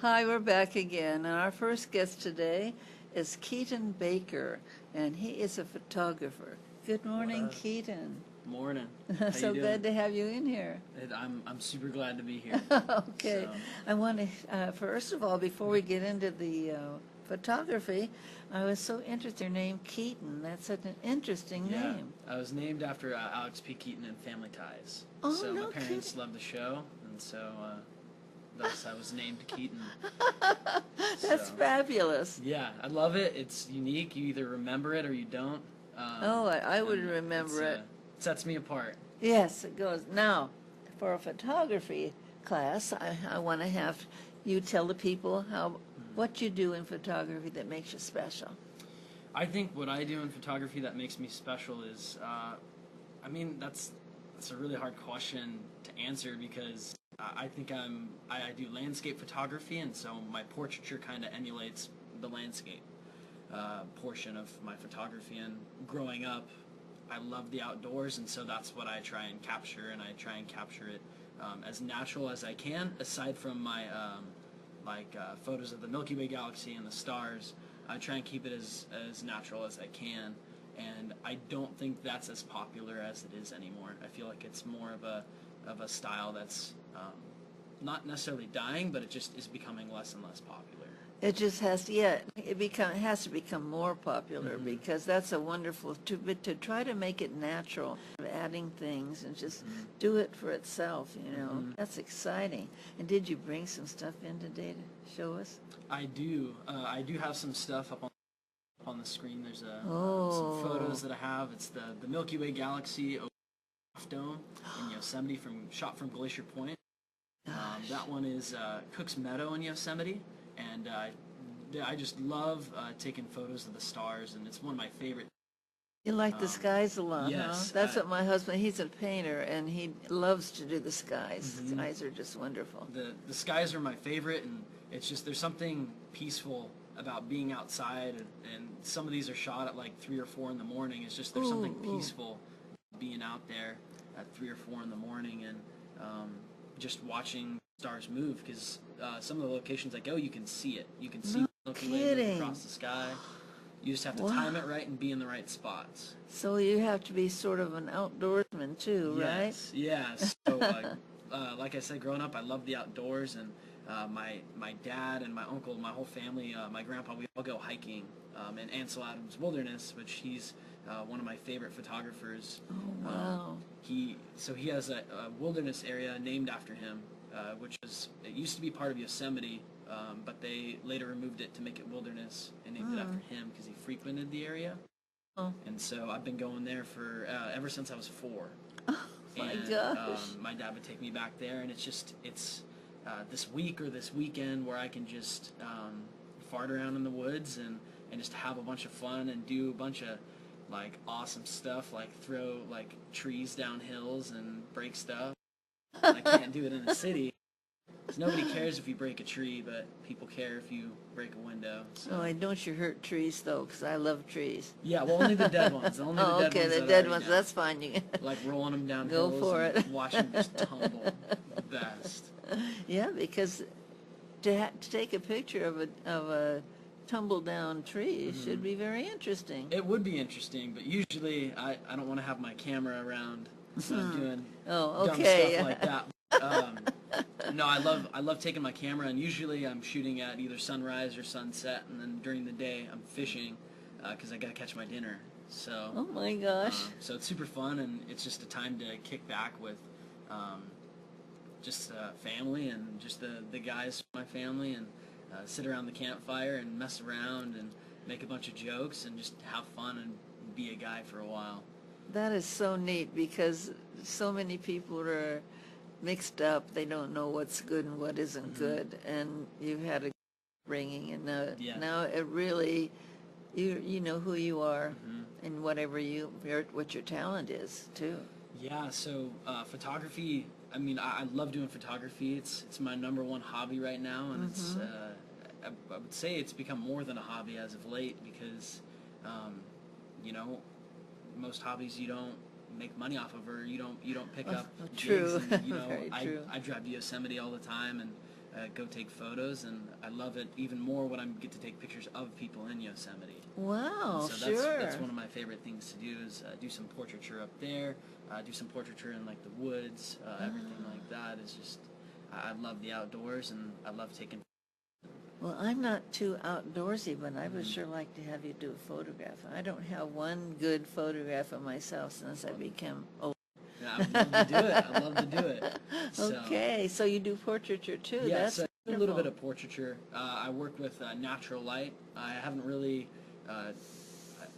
Hi, we're back again, and our first guest today is Keaton Baker, and he is a photographer. Good morning, Keaton. Morning. How So you doing? glad to have you in here. I'm super glad to be here. Okay. So, I want to, first of all, before we get into the photography, I was so interested in your name, Keaton. That's such an interesting yeah, name. I was named after Alex P. Keaton in Family Ties. Oh, so no my parents kidding. loved the show, and so thus I was named Keaton. That's So, fabulous. yeah, I love it. It's unique. You either remember it or you don't. Oh, I would And remember it. Sets me apart. Yes, it goes. Now, for a photography class, I want to have you tell the people what you do in photography that makes you special. I think what I do in photography that makes me special is, that's a really hard question to answer because I think I do landscape photography, and so my portraiture kind of emulates the landscape portion of my photography. And growing up, I love the outdoors, and so that's what I try and capture, and I try and capture it as natural as I can, aside from my photos of the Milky Way galaxy and the stars. I try and keep it as natural as I can, and I don't think that's as popular as it is anymore. I feel like it's more of a style that's not necessarily dying, but it just is becoming less and less popular. It just has to, yeah, it has to become more popular Mm-hmm. because that's a wonderful, to try to make it natural, adding things and just do it for itself, you know. Mm-hmm. That's exciting. And did you bring some stuff in today to show us? I do. I do have some stuff up on the screen. There's Oh. some photos that I have. It's the Milky Way galaxy dome in Yosemite, shot from Glacier Point. That one is Cook's Meadow in Yosemite, and I just love taking photos of the stars, and it's one of my favorite. You like the skies a lot, yes, huh? That's what my husband, he's a painter, and he loves to do the skies. Mhm. Skies are just wonderful. The skies are my favorite, and it's just there's something peaceful about being outside, and some of these are shot at like 3 or 4 in the morning. It's just there's something peaceful being out there at 3 or 4 in the morning, and just watching stars move, because some of the locations I go, you can see it. You can see No the Milky Way move kidding. across the sky. You just have to Wow. time it right and be in the right spots. So you have to be sort of an outdoorsman too, right? Yes, yeah. So, like I said, growing up, I loved the outdoors, and my dad and my uncle, my whole family, my grandpa, we all go hiking in Ansel Adams Wilderness, which he's one of my favorite photographers. Oh, wow. He has a wilderness area named after him, it used to be part of Yosemite, but they later removed it to make it wilderness and named it after him because he frequented the area. Oh. And so I've been going there for ever since I was 4. Oh, my And gosh. my dad would take me back there, and it's this week or this weekend where I can just fart around in the woods and just have a bunch of fun and do a bunch of like awesome stuff, like throw like trees down hills and break stuff. I can't do it in the city. 'Cause nobody cares if you break a tree, but people care if you break a window. So. Oh, and don't you hurt trees though, because I love trees. Yeah, well, only the dead ones. Only Oh, the dead okay, ones. the that dead are ones. down. That's fine. You Like rolling them down Go hills for and it. watching them just tumble. The best. Yeah, because to take a picture of a tumble down tree should be very interesting. It would be interesting, but usually I don't want to have my camera around doing Oh, dumb okay. stuff like that. No, I love taking my camera, and usually I'm shooting at either sunrise or sunset, and then during the day I'm fishing because I gotta catch my dinner. So Oh my gosh. so it's super fun, and it's just a time to kick back with just family and just the guys from my family, and sit around the campfire and mess around and make a bunch of jokes and just have fun and be a guy for a while. That is so neat because so many people are mixed up. They don't know what's good and what isn't good. And you've had a ringing, and Yeah. now it really, you know who you are and whatever what your talent is too. Yeah, so photography, I love doing photography. It's my number one hobby right now, and it's I would say it's become more than a hobby as of late because, you know, most hobbies you don't make money off of, or you don't pick up True. gigs, and, Very true. I drive to Yosemite all the time, and go take photos, and I love it even more when I get to take pictures of people in Yosemite. Wow, And so sure. that's one of my favorite things to do is do some portraiture up there, do some portraiture in like the woods, everything like that is just, I love the outdoors, and I love taking. Well, I'm not too outdoorsy, but I would sure like to have you do a photograph. I don't have one good photograph of myself since I became old. Yeah, I would love to do it. I'd love to do it. So, Okay, so you do portraiture too. yeah, That's so a wonderful. little bit of portraiture. I work with natural light. I haven't really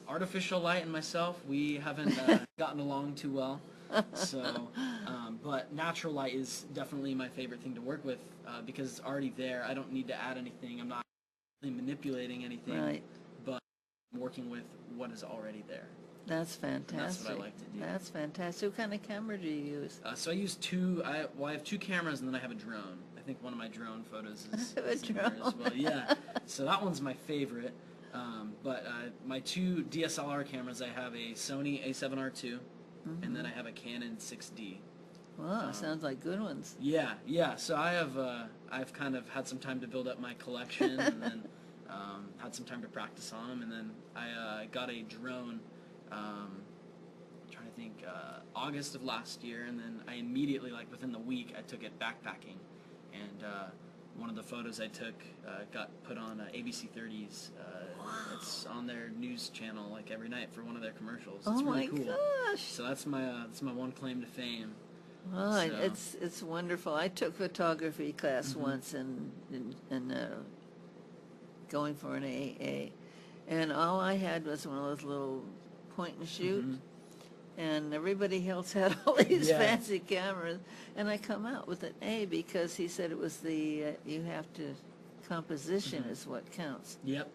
artificial light in myself. We haven't gotten along too well. So, but natural light is definitely my favorite thing to work with because it's already there. I don't need to add anything. I'm not really manipulating anything, Right. but I'm working with what is already there. That's fantastic. And that's what I like to do. That's fantastic. What kind of camera do you use? So I use two. I have two cameras, and then I have a drone. I think one of my drone photos is A in there as drone. well. Yeah. So that one's my favorite. But my two DSLR cameras, I have a Sony A7R2, and then I have a Canon 6D. Wow, sounds like good ones. Yeah, yeah. So I've kind of had some time to build up my collection, and then had some time to practice on them, and then I got a drone. Trying to think, August of last year, and then I immediately, like within the week, I took it backpacking, and one of the photos I took got put on ABC 30s. It's on their news channel like every night for one of their commercials. It's Oh really my cool. gosh! So that's my one claim to fame. Well, So- it's wonderful. I took photography class once in going for an AA, and all I had was one of those little point and shoot, and everybody else had all these Yeah. fancy cameras, and I come out with an A because he said it was the you have to composition is what counts. Yep.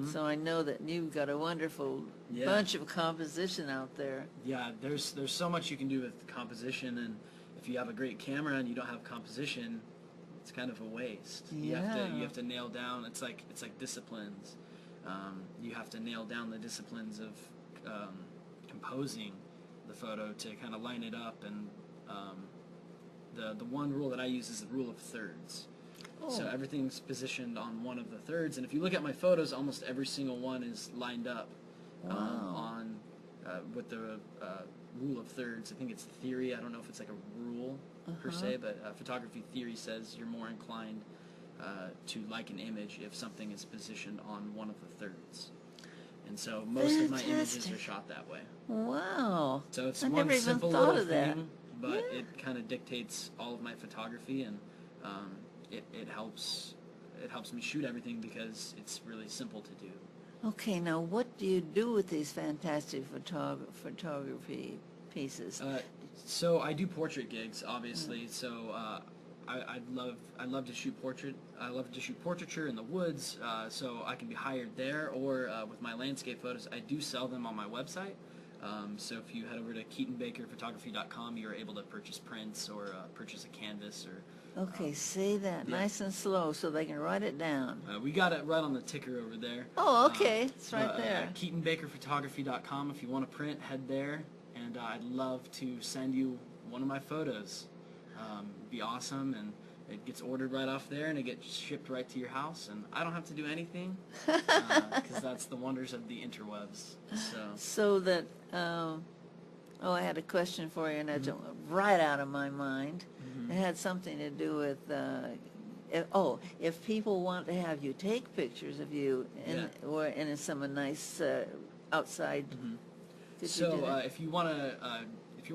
So I know that you've got a wonderful Yeah. bunch of composition out there. Yeah, there's so much you can do with composition, and if you have a great camera and you don't have composition, it's kind of a waste. You Yeah. have to nail down. It's like disciplines. You have to nail down the disciplines of composing the photo to kind of line it up, and the one rule that I use is the rule of thirds. So Oh. everything's positioned on one of the thirds, and if you look at my photos, almost every single one is lined up Wow. with the rule of thirds. I think it's theory. I don't know if it's like a rule per se, but photography theory says you're more inclined to like an image if something is positioned on one of the thirds. And so most of my images Fantastic. are shot that way. Wow. So it's I one never even simple thought little of that. thing, but Yeah. it kind of dictates all of my photography, and it helps me shoot everything because it's really simple to do. Okay, now what do you do with these fantastic photography pieces? So I do portrait gigs, obviously. So I love to shoot portrait. I love to shoot portraiture in the woods. So I can be hired there, or with my landscape photos, I do sell them on my website. So if you head over to KeatonBakerPhotography.com, you're able to purchase prints or purchase a canvas or. Okay, say that yeah. nice and slow so they can write it down. We got it right on the ticker over there. Oh, okay, it's right but, there. KeatonBakerPhotography.com. If you want to print, head there, and I'd love to send you one of my photos. It'd be awesome, and it gets ordered right off there, and it gets shipped right to your house, and I don't have to do anything because that's the wonders of the interwebs. So that, I had a question for you, and it went right out of my mind. It had something to do with, if people want to have you take pictures of you or in some nice outside, could you do So that? if you want to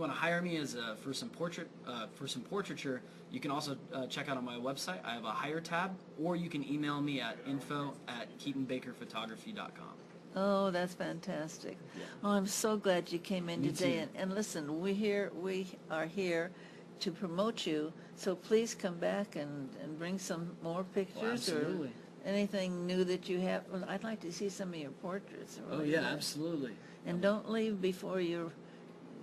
hire me as for some portraiture, you can also check out on my website. I have a hire tab, or you can email me at info@KeatonBakerPhotography.com. Oh, that's fantastic. Yeah. Oh, I'm so glad you came in Me today. too. And listen, we are here to promote you, so please come back and bring some more pictures or absolutely. anything new that you have. Well, I'd like to see some of your portraits. Oh yeah, absolutely. And don't leave before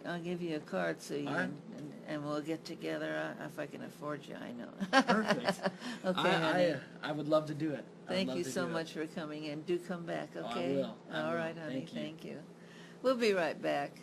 I'll give you a card so you All right. and we'll get together if I can afford you, I know. Perfect. Okay, honey. I would love to do it. Thank you so much for coming in. Do come back, Oh, I okay? will. I All will. right, honey. Thank you. Thank you. We'll be right back.